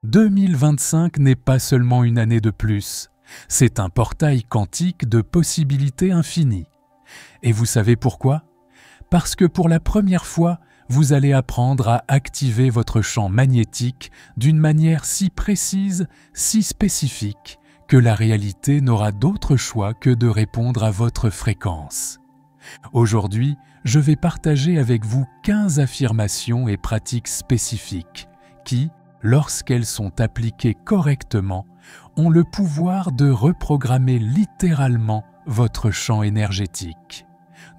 2025 n'est pas seulement une année de plus, c'est un portail quantique de possibilités infinies. Et vous savez pourquoi? Parce que pour la première fois, vous allez apprendre à activer votre champ magnétique d'une manière si précise, si spécifique, que la réalité n'aura d'autre choix que de répondre à votre fréquence. Aujourd'hui, je vais partager avec vous 15 affirmations et pratiques spécifiques qui, lorsqu'elles sont appliquées correctement, ont le pouvoir de reprogrammer littéralement votre champ énergétique.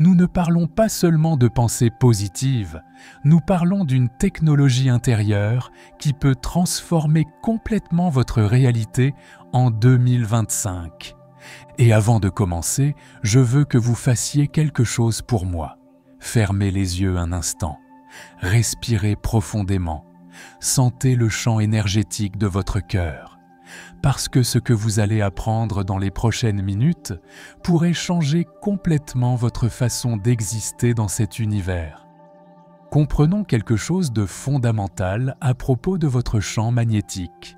Nous ne parlons pas seulement de pensées positives, nous parlons d'une technologie intérieure qui peut transformer complètement votre réalité en 2025. Et avant de commencer, je veux que vous fassiez quelque chose pour moi. Fermez les yeux un instant, respirez profondément, sentez le champ énergétique de votre cœur. Parce que ce que vous allez apprendre dans les prochaines minutes pourrait changer complètement votre façon d'exister dans cet univers. Comprenons quelque chose de fondamental à propos de votre champ magnétique.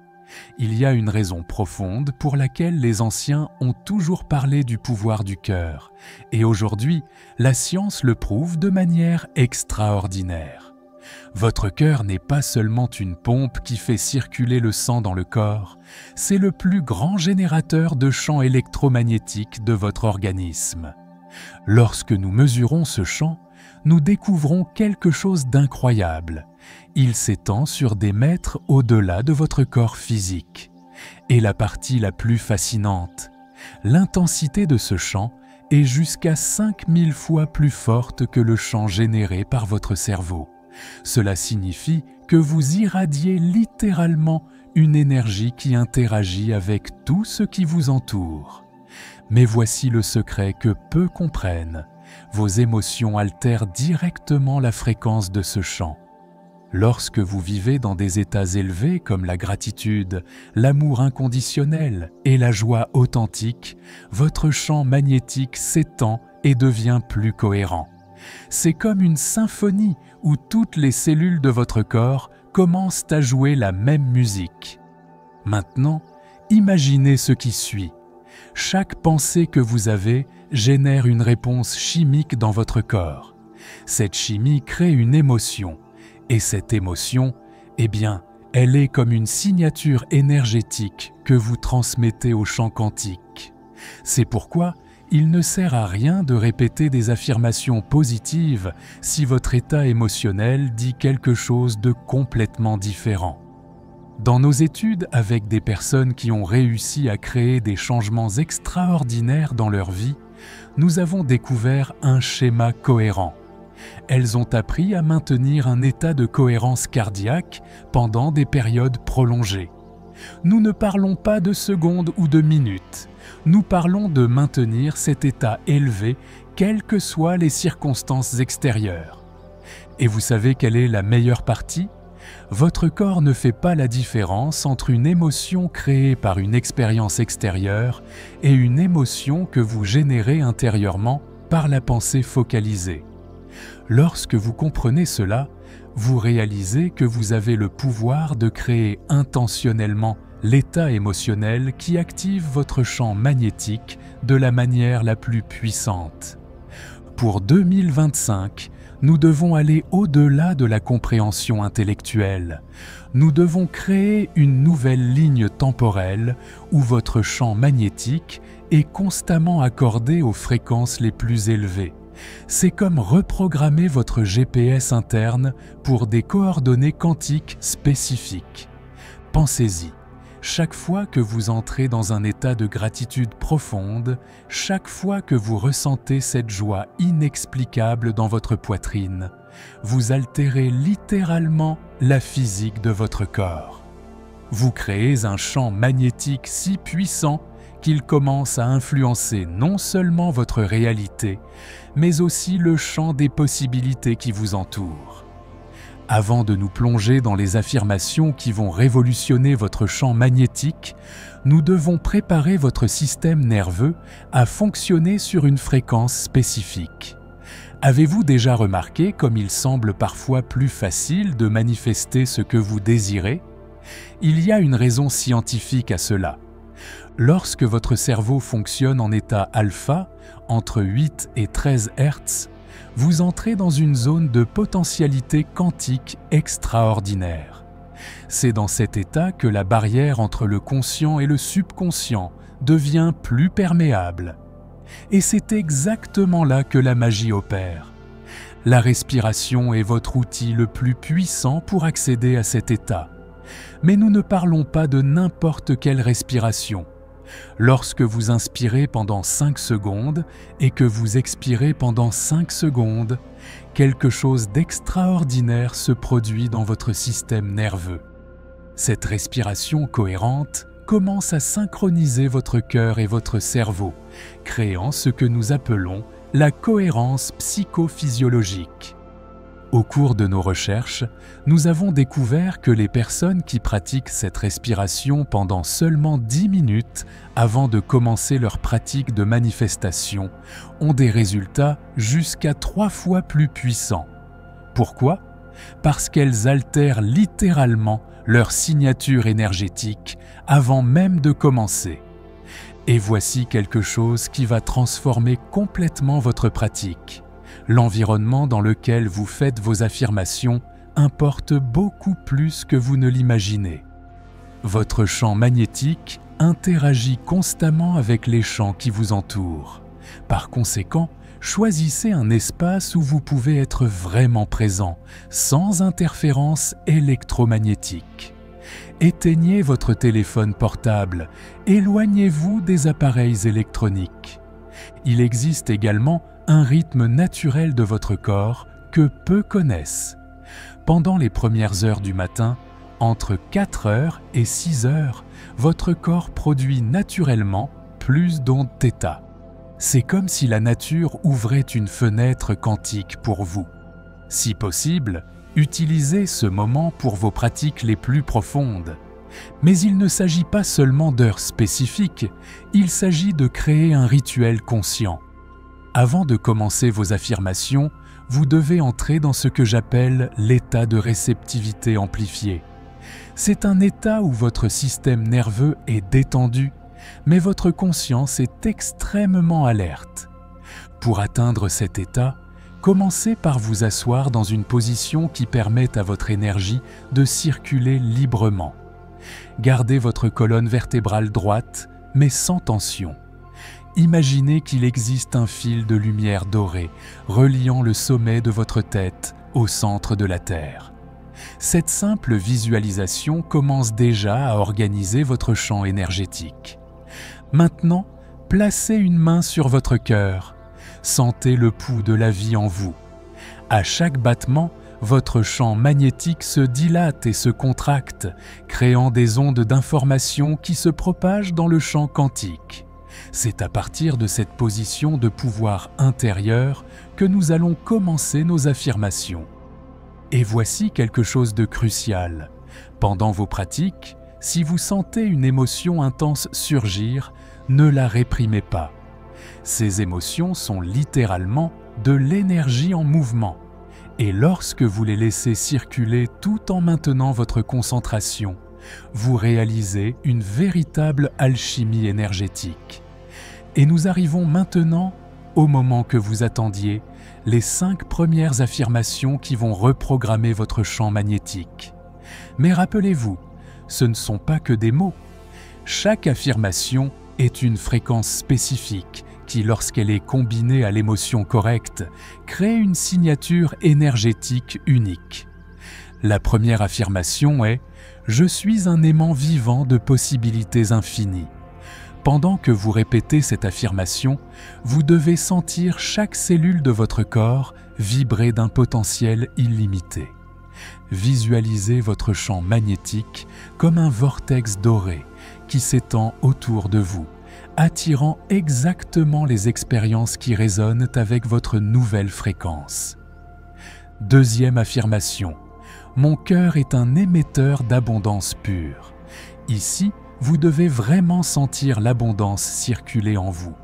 Il y a une raison profonde pour laquelle les anciens ont toujours parlé du pouvoir du cœur, et aujourd'hui, la science le prouve de manière extraordinaire. Votre cœur n'est pas seulement une pompe qui fait circuler le sang dans le corps, c'est le plus grand générateur de champs électromagnétiques de votre organisme. Lorsque nous mesurons ce champ, nous découvrons quelque chose d'incroyable. Il s'étend sur des mètres au-delà de votre corps physique. Et la partie la plus fascinante, l'intensité de ce champ est jusqu'à 5000 fois plus forte que le champ généré par votre cerveau. Cela signifie que vous irradiez littéralement une énergie qui interagit avec tout ce qui vous entoure. Mais voici le secret que peu comprennent. Vos émotions altèrent directement la fréquence de ce champ. Lorsque vous vivez dans des états élevés comme la gratitude, l'amour inconditionnel et la joie authentique, votre champ magnétique s'étend et devient plus cohérent. C'est comme une symphonie où toutes les cellules de votre corps commencent à jouer la même musique. Maintenant, imaginez ce qui suit. Chaque pensée que vous avez génère une réponse chimique dans votre corps. Cette chimie crée une émotion, et cette émotion, elle est comme une signature énergétique que vous transmettez au champ quantique. C'est pourquoi il ne sert à rien de répéter des affirmations positives si votre état émotionnel dit quelque chose de complètement différent. Dans nos études avec des personnes qui ont réussi à créer des changements extraordinaires dans leur vie, nous avons découvert un schéma cohérent. Elles ont appris à maintenir un état de cohérence cardiaque pendant des périodes prolongées. Nous ne parlons pas de secondes ou de minutes. Nous parlons de maintenir cet état élevé, quelles que soient les circonstances extérieures. Et vous savez quelle est la meilleure partie? Votre corps ne fait pas la différence entre une émotion créée par une expérience extérieure et une émotion que vous générez intérieurement par la pensée focalisée. Lorsque vous comprenez cela, vous réalisez que vous avez le pouvoir de créer intentionnellement l'état émotionnel qui active votre champ magnétique de la manière la plus puissante. Pour 2025, nous devons aller au-delà de la compréhension intellectuelle. Nous devons créer une nouvelle ligne temporelle où votre champ magnétique est constamment accordé aux fréquences les plus élevées. C'est comme reprogrammer votre GPS interne pour des coordonnées quantiques spécifiques. Pensez-y. Chaque fois que vous entrez dans un état de gratitude profonde, chaque fois que vous ressentez cette joie inexplicable dans votre poitrine, vous altérez littéralement la physique de votre corps. Vous créez un champ magnétique si puissant qu'il commence à influencer non seulement votre réalité, mais aussi le champ des possibilités qui vous entourent. Avant de nous plonger dans les affirmations qui vont révolutionner votre champ magnétique, nous devons préparer votre système nerveux à fonctionner sur une fréquence spécifique. Avez-vous déjà remarqué comme il semble parfois plus facile de manifester ce que vous désirez? Il y a une raison scientifique à cela. Lorsque votre cerveau fonctionne en état alpha, entre 8 et 13 Hz, vous entrez dans une zone de potentialité quantique extraordinaire. C'est dans cet état que la barrière entre le conscient et le subconscient devient plus perméable. Et c'est exactement là que la magie opère. La respiration est votre outil le plus puissant pour accéder à cet état. Mais nous ne parlons pas de n'importe quelle respiration. Lorsque vous inspirez pendant 5 secondes et que vous expirez pendant 5 secondes, quelque chose d'extraordinaire se produit dans votre système nerveux. Cette respiration cohérente commence à synchroniser votre cœur et votre cerveau, créant ce que nous appelons la cohérence psychophysiologique. Au cours de nos recherches, nous avons découvert que les personnes qui pratiquent cette respiration pendant seulement 10 minutes avant de commencer leur pratique de manifestation ont des résultats jusqu'à 3 fois plus puissants. Pourquoi ? Parce qu'elles altèrent littéralement leur signature énergétique avant même de commencer. Et voici quelque chose qui va transformer complètement votre pratique. L'environnement dans lequel vous faites vos affirmations importe beaucoup plus que vous ne l'imaginez. Votre champ magnétique interagit constamment avec les champs qui vous entourent. Par conséquent, choisissez un espace où vous pouvez être vraiment présent, sans interférence électromagnétique. Éteignez votre téléphone portable, éloignez-vous des appareils électroniques. Il existe également un rythme naturel de votre corps que peu connaissent. Pendant les premières heures du matin, entre 4 heures et 6 heures, votre corps produit naturellement plus d'ondes θ. C'est comme si la nature ouvrait une fenêtre quantique pour vous. Si possible, utilisez ce moment pour vos pratiques les plus profondes. Mais il ne s'agit pas seulement d'heures spécifiques, il s'agit de créer un rituel conscient. Avant de commencer vos affirmations, vous devez entrer dans ce que j'appelle l'état de réceptivité amplifiée. C'est un état où votre système nerveux est détendu, mais votre conscience est extrêmement alerte. Pour atteindre cet état, commencez par vous asseoir dans une position qui permette à votre énergie de circuler librement. Gardez votre colonne vertébrale droite, mais sans tension. Imaginez qu'il existe un fil de lumière dorée reliant le sommet de votre tête au centre de la Terre. Cette simple visualisation commence déjà à organiser votre champ énergétique. Maintenant, placez une main sur votre cœur. Sentez le pouls de la vie en vous. À chaque battement, votre champ magnétique se dilate et se contracte, créant des ondes d'information qui se propagent dans le champ quantique. C'est à partir de cette position de pouvoir intérieur que nous allons commencer nos affirmations. Et voici quelque chose de crucial. Pendant vos pratiques, si vous sentez une émotion intense surgir, ne la réprimez pas. Ces émotions sont littéralement de l'énergie en mouvement. Et lorsque vous les laissez circuler tout en maintenant votre concentration, vous réalisez une véritable alchimie énergétique. Et nous arrivons maintenant au moment que vous attendiez, les 5 premières affirmations qui vont reprogrammer votre champ magnétique. Mais rappelez-vous, ce ne sont pas que des mots. Chaque affirmation est une fréquence spécifique qui, lorsqu'elle est combinée à l'émotion correcte, crée une signature énergétique unique. La première affirmation est « Je suis un aimant vivant de possibilités infinies ». Pendant que vous répétez cette affirmation, vous devez sentir chaque cellule de votre corps vibrer d'un potentiel illimité. Visualisez votre champ magnétique comme un vortex doré qui s'étend autour de vous, attirant exactement les expériences qui résonnent avec votre nouvelle fréquence. Deuxième affirmation. Mon cœur est un émetteur d'abondance pure. Ici, vous devez vraiment sentir l'abondance circuler en vous.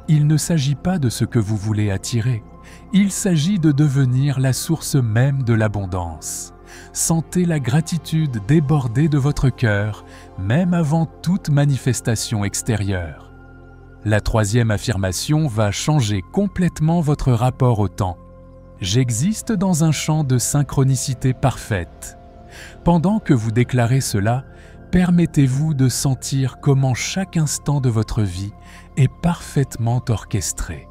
Il ne s'agit pas de ce que vous voulez attirer, il s'agit de devenir la source même de l'abondance. Sentez la gratitude déborder de votre cœur, même avant toute manifestation extérieure. La troisième affirmation va changer complètement votre rapport au temps. J'existe dans un champ de synchronicité parfaite. Pendant que vous déclarez cela, permettez-vous de sentir comment chaque instant de votre vie est parfaitement orchestré.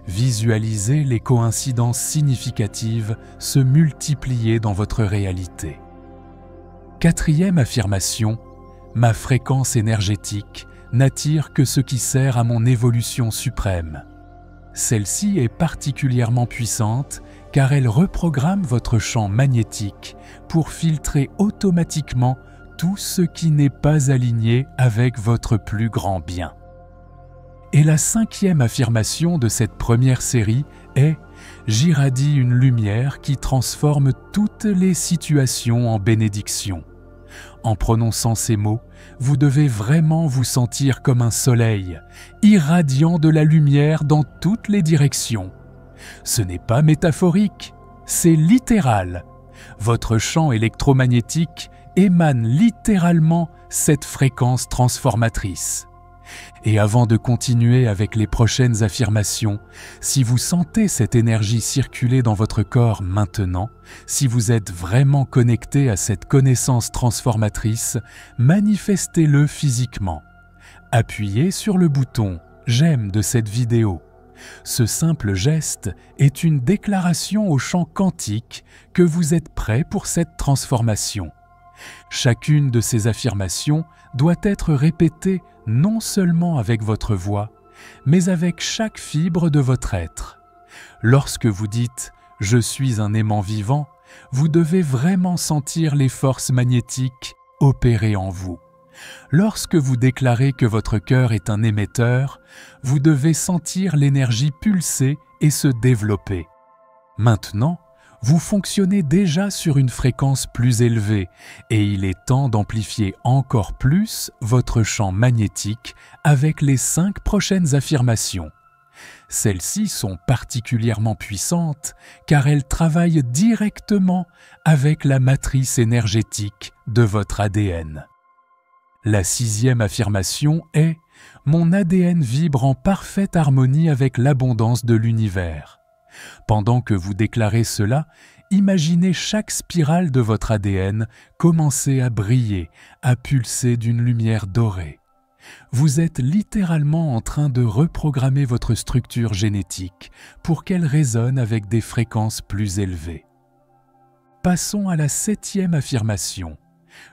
Visualisez les coïncidences significatives se multiplier dans votre réalité. Quatrième affirmation, ma fréquence énergétique n'attire que ce qui sert à mon évolution suprême. Celle-ci est particulièrement puissante car elle reprogramme votre champ magnétique pour filtrer automatiquement tout ce qui n'est pas aligné avec votre plus grand bien. Et la cinquième affirmation de cette première série est « J'irradie une lumière qui transforme toutes les situations en bénédiction ». En prononçant ces mots, vous devez vraiment vous sentir comme un soleil, irradiant de la lumière dans toutes les directions. Ce n'est pas métaphorique, c'est littéral. Votre champ électromagnétique émane littéralement cette fréquence transformatrice. Et avant de continuer avec les prochaines affirmations, si vous sentez cette énergie circuler dans votre corps maintenant, si vous êtes vraiment connecté à cette connaissance transformatrice, manifestez-le physiquement. Appuyez sur le bouton « J'aime » de cette vidéo. Ce simple geste est une déclaration au champ quantique que vous êtes prêt pour cette transformation. Chacune de ces affirmations doit être répétée non seulement avec votre voix, mais avec chaque fibre de votre être. Lorsque vous dites « Je suis un aimant vivant », vous devez vraiment sentir les forces magnétiques opérer en vous. Lorsque vous déclarez que votre cœur est un émetteur, vous devez sentir l'énergie pulser et se développer. Maintenant, vous fonctionnez déjà sur une fréquence plus élevée et il est temps d'amplifier encore plus votre champ magnétique avec les 5 prochaines affirmations. Celles-ci sont particulièrement puissantes car elles travaillent directement avec la matrice énergétique de votre ADN. La 6e affirmation est « Mon ADN vibre en parfaite harmonie avec l'abondance de l'univers ». Pendant que vous déclarez cela, imaginez chaque spirale de votre ADN commencer à briller, à pulser d'une lumière dorée. Vous êtes littéralement en train de reprogrammer votre structure génétique pour qu'elle résonne avec des fréquences plus élevées. Passons à la 7e affirmation.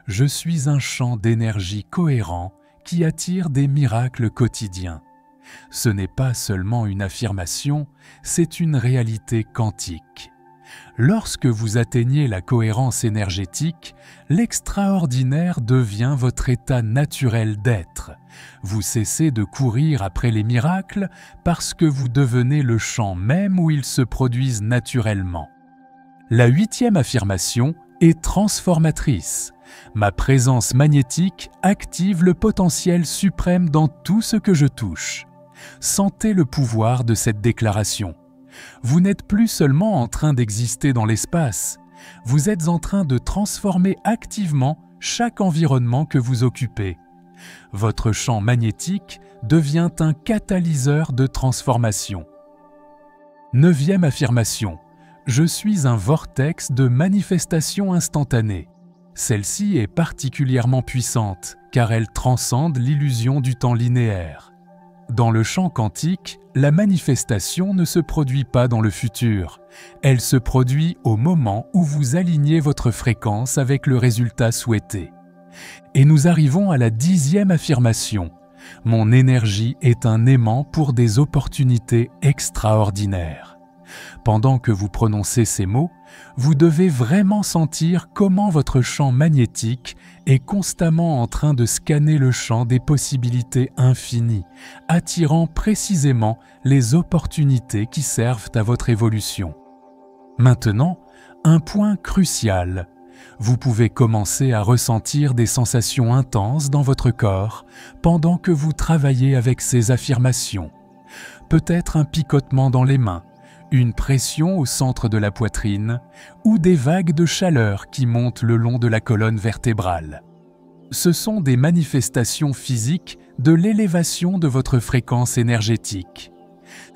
Je suis un champ d'énergie cohérent qui attire des miracles quotidiens. Ce n'est pas seulement une affirmation, c'est une réalité quantique. Lorsque vous atteignez la cohérence énergétique, l'extraordinaire devient votre état naturel d'être. Vous cessez de courir après les miracles parce que vous devenez le champ même où ils se produisent naturellement. La 8e affirmation est transformatrice. Ma présence magnétique active le potentiel suprême dans tout ce que je touche. Sentez le pouvoir de cette déclaration. Vous n'êtes plus seulement en train d'exister dans l'espace, vous êtes en train de transformer activement chaque environnement que vous occupez. Votre champ magnétique devient un catalyseur de transformation. 9e affirmation. Je suis un vortex de manifestation instantanée. Celle-ci est particulièrement puissante car elle transcende l'illusion du temps linéaire. Dans le champ quantique, la manifestation ne se produit pas dans le futur. Elle se produit au moment où vous alignez votre fréquence avec le résultat souhaité. Et nous arrivons à la 10e affirmation. Mon énergie est un aimant pour des opportunités extraordinaires. Pendant que vous prononcez ces mots, vous devez vraiment sentir comment votre champ magnétique est constamment en train de scanner le champ des possibilités infinies, attirant précisément les opportunités qui servent à votre évolution. Maintenant, un point crucial. Vous pouvez commencer à ressentir des sensations intenses dans votre corps pendant que vous travaillez avec ces affirmations. Peut-être un picotement dans les mains, une pression au centre de la poitrine ou des vagues de chaleur qui montent le long de la colonne vertébrale. Ce sont des manifestations physiques de l'élévation de votre fréquence énergétique.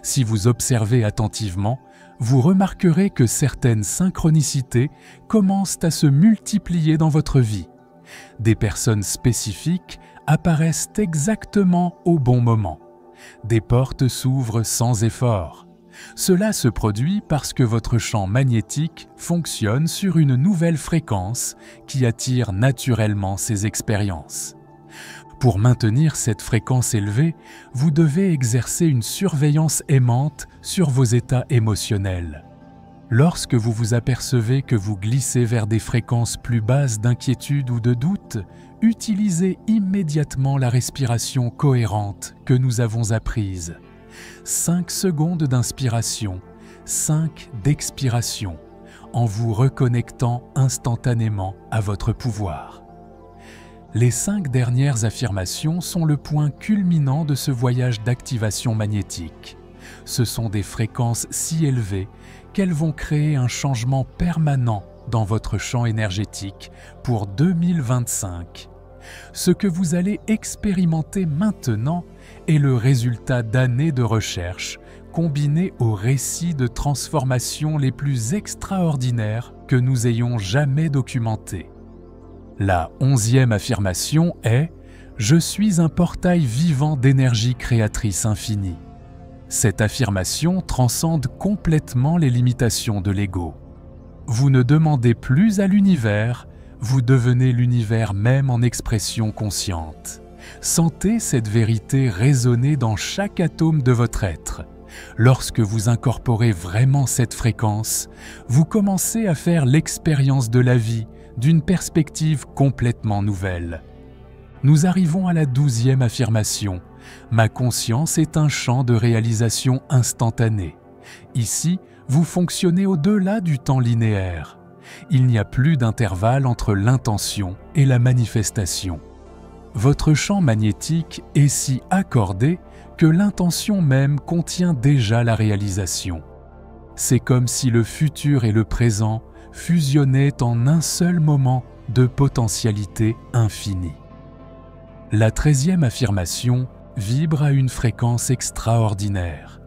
Si vous observez attentivement, vous remarquerez que certaines synchronicités commencent à se multiplier dans votre vie. Des personnes spécifiques apparaissent exactement au bon moment. Des portes s'ouvrent sans effort. Cela se produit parce que votre champ magnétique fonctionne sur une nouvelle fréquence qui attire naturellement ces expériences. Pour maintenir cette fréquence élevée, vous devez exercer une surveillance aimante sur vos états émotionnels. Lorsque vous vous apercevez que vous glissez vers des fréquences plus basses d'inquiétude ou de doute, utilisez immédiatement la respiration cohérente que nous avons apprise. 5 secondes d'inspiration, 5 d'expiration, en vous reconnectant instantanément à votre pouvoir. Les 5 dernières affirmations sont le point culminant de ce voyage d'activation magnétique. Ce sont des fréquences si élevées qu'elles vont créer un changement permanent dans votre champ énergétique pour 2025. Ce que vous allez expérimenter maintenant est le résultat d'années de recherche combinées aux récits de transformation les plus extraordinaires que nous ayons jamais documentés. La 11e affirmation est « Je suis un portail vivant d'énergie créatrice infinie ». Cette affirmation transcende complètement les limitations de l'ego. Vous ne demandez plus à l'univers, vous devenez l'univers même en expression consciente. Sentez cette vérité résonner dans chaque atome de votre être. Lorsque vous incorporez vraiment cette fréquence, vous commencez à faire l'expérience de la vie d'une perspective complètement nouvelle. Nous arrivons à la 12e affirmation. Ma conscience est un champ de réalisation instantané. Ici, vous fonctionnez au-delà du temps linéaire. Il n'y a plus d'intervalle entre l'intention et la manifestation. Votre champ magnétique est si accordé que l'intention même contient déjà la réalisation. C'est comme si le futur et le présent fusionnaient en un seul moment de potentialité infinie. La 13e affirmation vibre à une fréquence extraordinaire.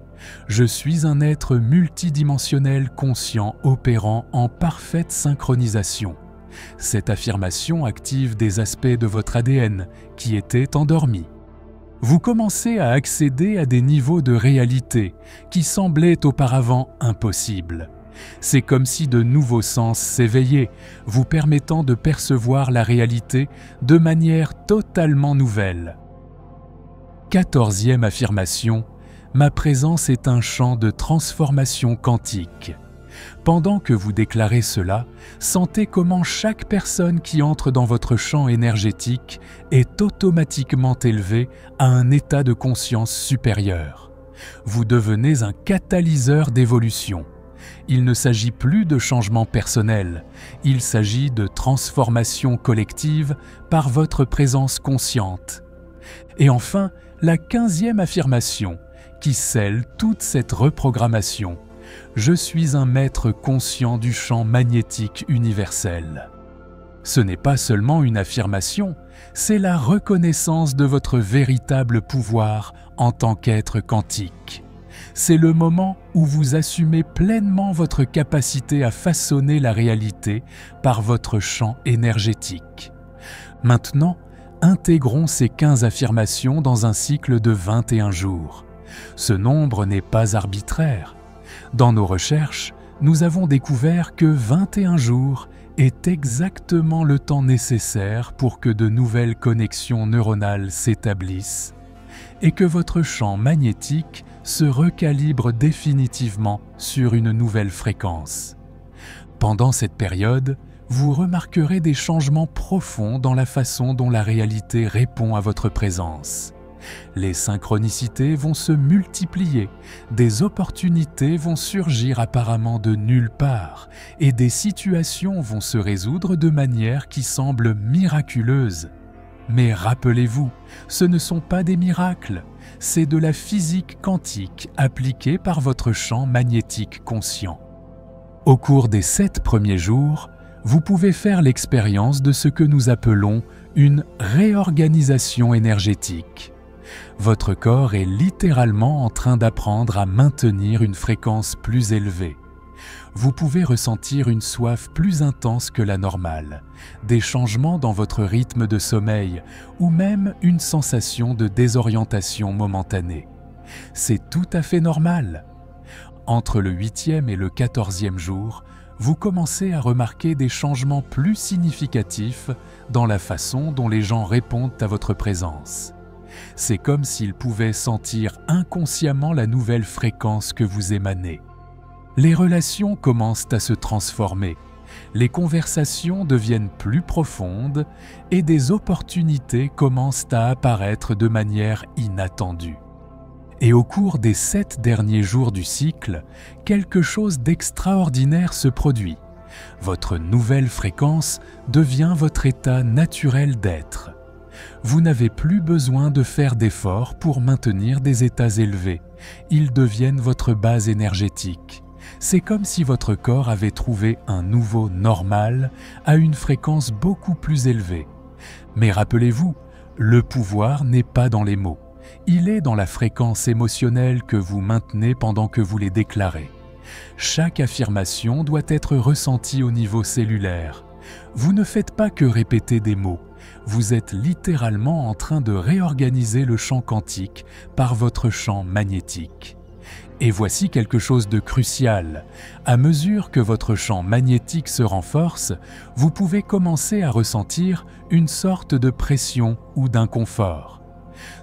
Je suis un être multidimensionnel conscient opérant en parfaite synchronisation. Cette affirmation active des aspects de votre ADN qui étaient endormis. Vous commencez à accéder à des niveaux de réalité qui semblaient auparavant impossibles. C'est comme si de nouveaux sens s'éveillaient, vous permettant de percevoir la réalité de manière totalement nouvelle. 14e affirmation. Ma présence est un champ de transformation quantique. Pendant que vous déclarez cela, sentez comment chaque personne qui entre dans votre champ énergétique est automatiquement élevée à un état de conscience supérieur. Vous devenez un catalyseur d'évolution. Il ne s'agit plus de changement personnel, il s'agit de transformation collective par votre présence consciente. Et enfin, la 15e affirmation, qui scelle toute cette reprogrammation. Je suis un maître conscient du champ magnétique universel. Ce n'est pas seulement une affirmation, c'est la reconnaissance de votre véritable pouvoir en tant qu'être quantique. C'est le moment où vous assumez pleinement votre capacité à façonner la réalité par votre champ énergétique. Maintenant, intégrons ces 15 affirmations dans un cycle de 21 jours. Ce nombre n'est pas arbitraire. Dans nos recherches, nous avons découvert que 21 jours est exactement le temps nécessaire pour que de nouvelles connexions neuronales s'établissent et que votre champ magnétique se recalibre définitivement sur une nouvelle fréquence. Pendant cette période, vous remarquerez des changements profonds dans la façon dont la réalité répond à votre présence. Les synchronicités vont se multiplier, des opportunités vont surgir apparemment de nulle part et des situations vont se résoudre de manière qui semble miraculeuse. Mais rappelez-vous, ce ne sont pas des miracles, c'est de la physique quantique appliquée par votre champ magnétique conscient. Au cours des 7 premiers jours, vous pouvez faire l'expérience de ce que nous appelons une réorganisation énergétique. Votre corps est littéralement en train d'apprendre à maintenir une fréquence plus élevée. Vous pouvez ressentir une soif plus intense que la normale, des changements dans votre rythme de sommeil ou même une sensation de désorientation momentanée. C'est tout à fait normal. Entre le 8e et le 14e jour, vous commencez à remarquer des changements plus significatifs dans la façon dont les gens répondent à votre présence. C'est comme s'ils pouvaient sentir inconsciemment la nouvelle fréquence que vous émanez. Les relations commencent à se transformer, les conversations deviennent plus profondes et des opportunités commencent à apparaître de manière inattendue. Et au cours des 7 derniers jours du cycle, quelque chose d'extraordinaire se produit. Votre nouvelle fréquence devient votre état naturel d'être. Vous n'avez plus besoin de faire d'efforts pour maintenir des états élevés. Ils deviennent votre base énergétique. C'est comme si votre corps avait trouvé un nouveau normal à une fréquence beaucoup plus élevée. Mais rappelez-vous, le pouvoir n'est pas dans les mots. Il est dans la fréquence émotionnelle que vous maintenez pendant que vous les déclarez. Chaque affirmation doit être ressentie au niveau cellulaire. Vous ne faites pas que répéter des mots. Vous êtes littéralement en train de réorganiser le champ quantique par votre champ magnétique. Et voici quelque chose de crucial. À mesure que votre champ magnétique se renforce, vous pouvez commencer à ressentir une sorte de pression ou d'inconfort.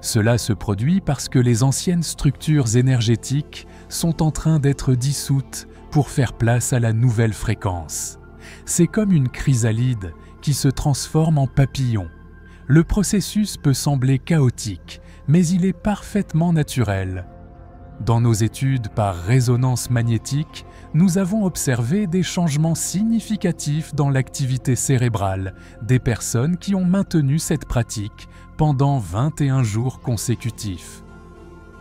Cela se produit parce que les anciennes structures énergétiques sont en train d'être dissoutes pour faire place à la nouvelle fréquence. C'est comme une chrysalide qui se transforme en papillon. Le processus peut sembler chaotique, mais il est parfaitement naturel. Dans nos études par résonance magnétique, nous avons observé des changements significatifs dans l'activité cérébrale des personnes qui ont maintenu cette pratique pendant 21 jours consécutifs.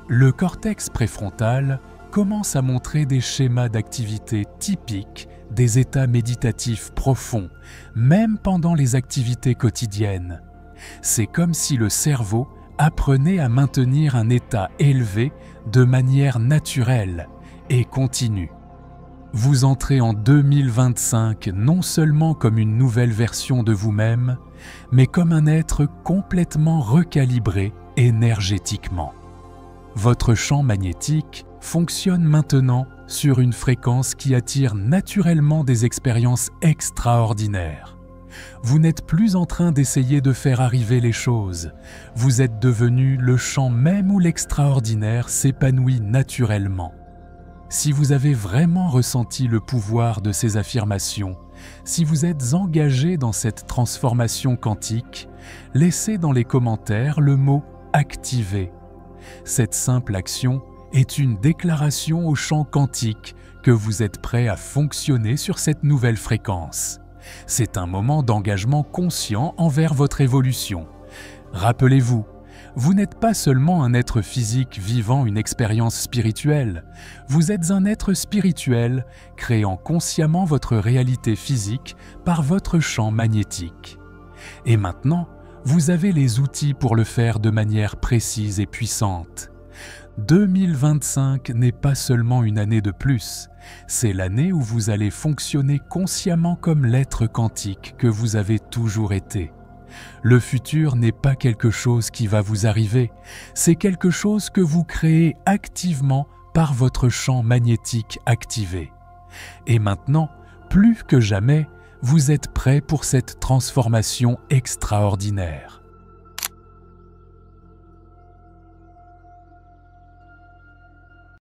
Le cortex préfrontal commence à montrer des schémas d'activité typiques des états méditatifs profonds, même pendant les activités quotidiennes. C'est comme si le cerveau apprenait à maintenir un état élevé de manière naturelle et continue. Vous entrez en 2025 non seulement comme une nouvelle version de vous-même, mais comme un être complètement recalibré énergétiquement. Votre champ magnétique fonctionne maintenant sur une fréquence qui attire naturellement des expériences extraordinaires. Vous n'êtes plus en train d'essayer de faire arriver les choses. Vous êtes devenu le champ même où l'extraordinaire s'épanouit naturellement. Si vous avez vraiment ressenti le pouvoir de ces affirmations, si vous êtes engagé dans cette transformation quantique, laissez dans les commentaires le mot « activer ». Cette simple action est une déclaration au champ quantique que vous êtes prêt à fonctionner sur cette nouvelle fréquence. C'est un moment d'engagement conscient envers votre évolution. Rappelez-vous, vous n'êtes pas seulement un être physique vivant une expérience spirituelle, vous êtes un être spirituel créant consciemment votre réalité physique par votre champ magnétique. Et maintenant, vous avez les outils pour le faire de manière précise et puissante. 2025 n'est pas seulement une année de plus, c'est l'année où vous allez fonctionner consciemment comme l'être quantique que vous avez toujours été. Le futur n'est pas quelque chose qui va vous arriver, c'est quelque chose que vous créez activement par votre champ magnétique activé. Et maintenant, plus que jamais, vous êtes prêt pour cette transformation extraordinaire.